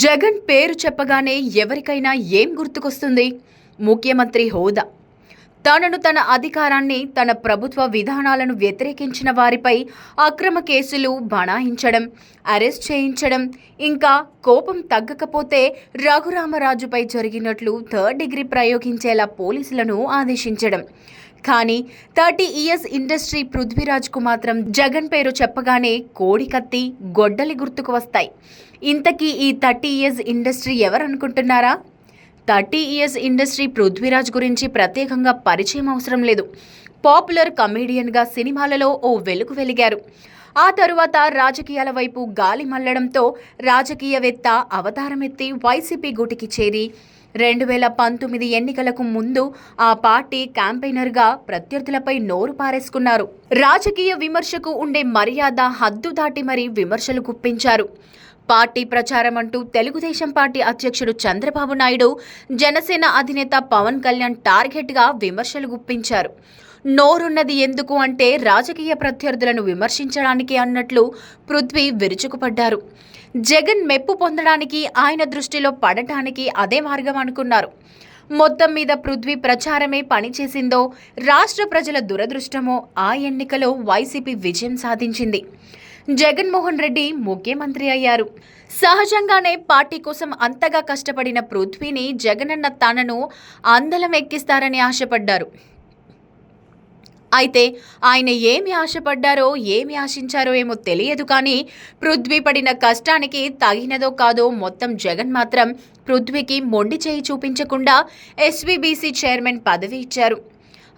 జగన్ పేరు చెప్పగానే ఎవరికైనా ఏం గుర్తుకొస్తుంది? ముఖ్యమంత్రి హోదా. తనను, తన అధికారాన్ని, తన ప్రభుత్వ విధానాలను వ్యతిరేకించిన వారిపై అక్రమ కేసులు బనాయించడం, అరెస్ట్ చేయించడం, ఇంకా కోపం తగ్గకపోతే రఘురామరాజుపై జరిగినట్లు థర్డ్ డిగ్రీ ప్రయోగించేలా పోలీసులను ఆదేశించడం. కానీ 30 ఇయర్స్ ఇండస్ట్రీ పృథ్వీరాజ్కు మాత్రం జగన్ పేరు చెప్పగానే కోడి కత్తి, గొడ్డలి గుర్తుకు వస్తాయి. ఇంతకీ ఈ 30 ఇయర్స్ ఇండస్ట్రీ ఎవరనుకుంటున్నారా? 30 ఇయర్స్ ఇండస్ట్రీ పృథ్వీరాజ్ గురించి ప్రత్యేకంగా పరిచయం అవసరం లేదు. పాపులర్ కమేడియన్గా సినిమాలలో ఓ వెలుగు వెలిగారు. ఆ తరువాత రాజకీయాల వైపు గాలి మళ్లడంతో రాజకీయవేత్త అవతారమెత్తి వైసీపీ గూటికి చేరి 2019 ఎన్నికలకు ముందు ఆ పార్టీ క్యాంపెయినర్గా ప్రత్యర్థులపై నోరు పారేసుకున్నారు. రాజకీయ విమర్శకు ఉండే మర్యాద హద్దు దాటి మరీ విమర్శలు గుప్పించారు. పార్టీ ప్రచారం అంటూ తెలుగుదేశం పార్టీ అధ్యక్షుడు చంద్రబాబు నాయుడు, జనసేన అధినేత పవన్ కళ్యాణ్ టార్గెట్గా విమర్శలు గుప్పించారు. నోరున్నది ఎందుకు అంటే రాజకీయ ప్రత్యర్థులను విమర్శించడానికి అన్నట్లు పృథ్వీ విరుచుకుపడ్డారు. జగన్ మెప్పు పొందడానికి, ఆయన దృష్టిలో పడటానికి అదే మార్గం అనుకున్నారు. మొత్తం మీద పృథ్వీ ప్రచారమే పనిచేసిందో, రాష్ట్ర ప్రజల దురదృష్టమో ఆ ఎన్నికలో వైసీపీ విజయం సాధించింది. జగన్మోహన్ రెడ్డి ముఖ్యమంత్రి అయ్యారు. సహజంగానే పార్టీ కోసం అంతగా కష్టపడిన పృథ్వీని జగనన్న తనను అందలం ఎక్కిస్తారని ఆశపడ్డారు. అయితే ఆయన ఏమి ఆశపడ్డారో, ఏమి ఆశించారో ఏమో తెలియదు. కానీ పృథ్వీ పడిన కష్టానికి తగినదో కాదో మొత్తం జగన్ మాత్రం పృథ్వీకి మొండి చేయి చూపించకుండా ఎస్వీబీసీ చైర్మన్ పదవి ఇచ్చారు.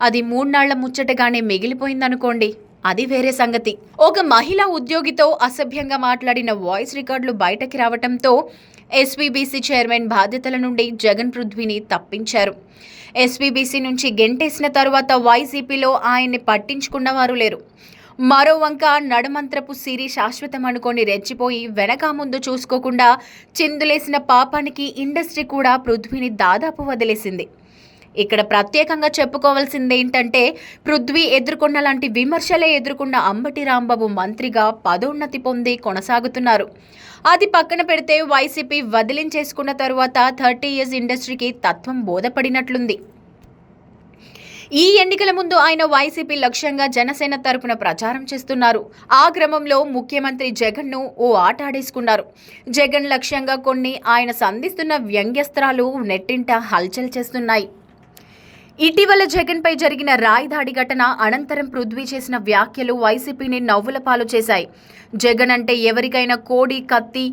అది 3 నాళ్ల ముచ్చటగానే మిగిలిపోయిందనుకోండి, అది వేరే సంగతి. ఒక మహిళా ఉద్యోగితో అసభ్యంగా మాట్లాడిన వాయిస్ రికార్డులు బయటకి రావడంతో ఎస్వీబీసీ చైర్మన్ బాధ్యతల నుండి జగన్ పృథ్వీని తప్పించారు. ఎస్వీబీసీ నుంచి గెంటేసిన తరువాత వైసీపీలో ఆయన్ని పట్టించుకున్నవారు లేరు. మరో వంక నడమంత్రపు సిరి శాశ్వతం అనుకొని రెచ్చిపోయి వెనక ముందు చూసుకోకుండా చిందులేసిన పాపానికి ఇండస్ట్రీ కూడా పృథ్వీని దాదాపు వదిలేసింది. ఇక్కడ ప్రత్యేకంగా చెప్పుకోవాల్సిందేంటంటే పృథ్వీ ఎదుర్కొన్న లాంటి విమర్శలే ఎదుర్కొన్న అంబటి రాంబాబు మంత్రిగా పదోన్నతి పొంది కొనసాగుతున్నారు. అది పక్కన పెడితే వైసీపీ వదిలించేసుకున్న తరువాత 30 ఇయర్స్ ఇండస్ట్రీకి తత్వం బోధపడినట్లుంది. ఈ ఎన్నికల ముందు ఆయన వైసీపీ లక్ష్యంగా జనసేన తరపున ప్రచారం చేస్తున్నారు. ఆ క్రమంలో ముఖ్యమంత్రి జగన్ను ఓ ఆట ఆడేసుకున్నారు. జగన్ లక్ష్యంగా కొన్ని ఆయన సంధిస్తున్న వ్యంగ్యస్త్రాలు నెట్టింట హల్చల్ చేస్తున్నాయి. ఇటీవల జగన్పై జరిగిన రాయి దాడి ఘటన అనంతరం పృథ్వీ చేసిన వ్యాఖ్యలు వైసీపీని నవ్వుల పాలు చేశాయి. జగన్ అంటే ఎవరికైనా కోడి, కత్తి,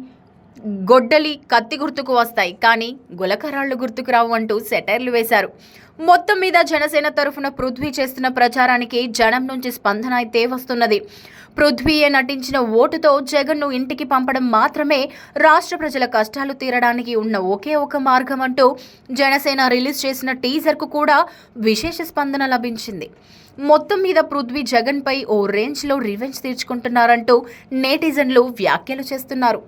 గొడ్డలి, కత్తి గుర్తుకు వస్తాయి, కానీ గులకరాళ్లు గుర్తుకు రావు అంటూ సెటైర్లు వేశారు. మొత్తం మీద జనసేన తరఫున పృథ్వీ చేస్తున్న ప్రచారానికి జనం నుంచి స్పందన అయితే వస్తున్నది. పృథ్వీయే నటించిన ఓటుతో జగన్ను ఇంటికి పంపడం మాత్రమే రాష్ట్ర ప్రజల కష్టాలు తీరడానికి ఉన్న ఒకే ఒక మార్గం అంటూ జనసేన రిలీజ్ చేసిన టీజర్కు కూడా విశేష స్పందన లభించింది. మొత్తం మీద పృథ్వీ జగన్పై ఓ రేంజ్లో రివెంజ్ తీర్చుకుంటున్నారంటూ నేటిజన్లు వ్యాఖ్యలు చేస్తున్నారు.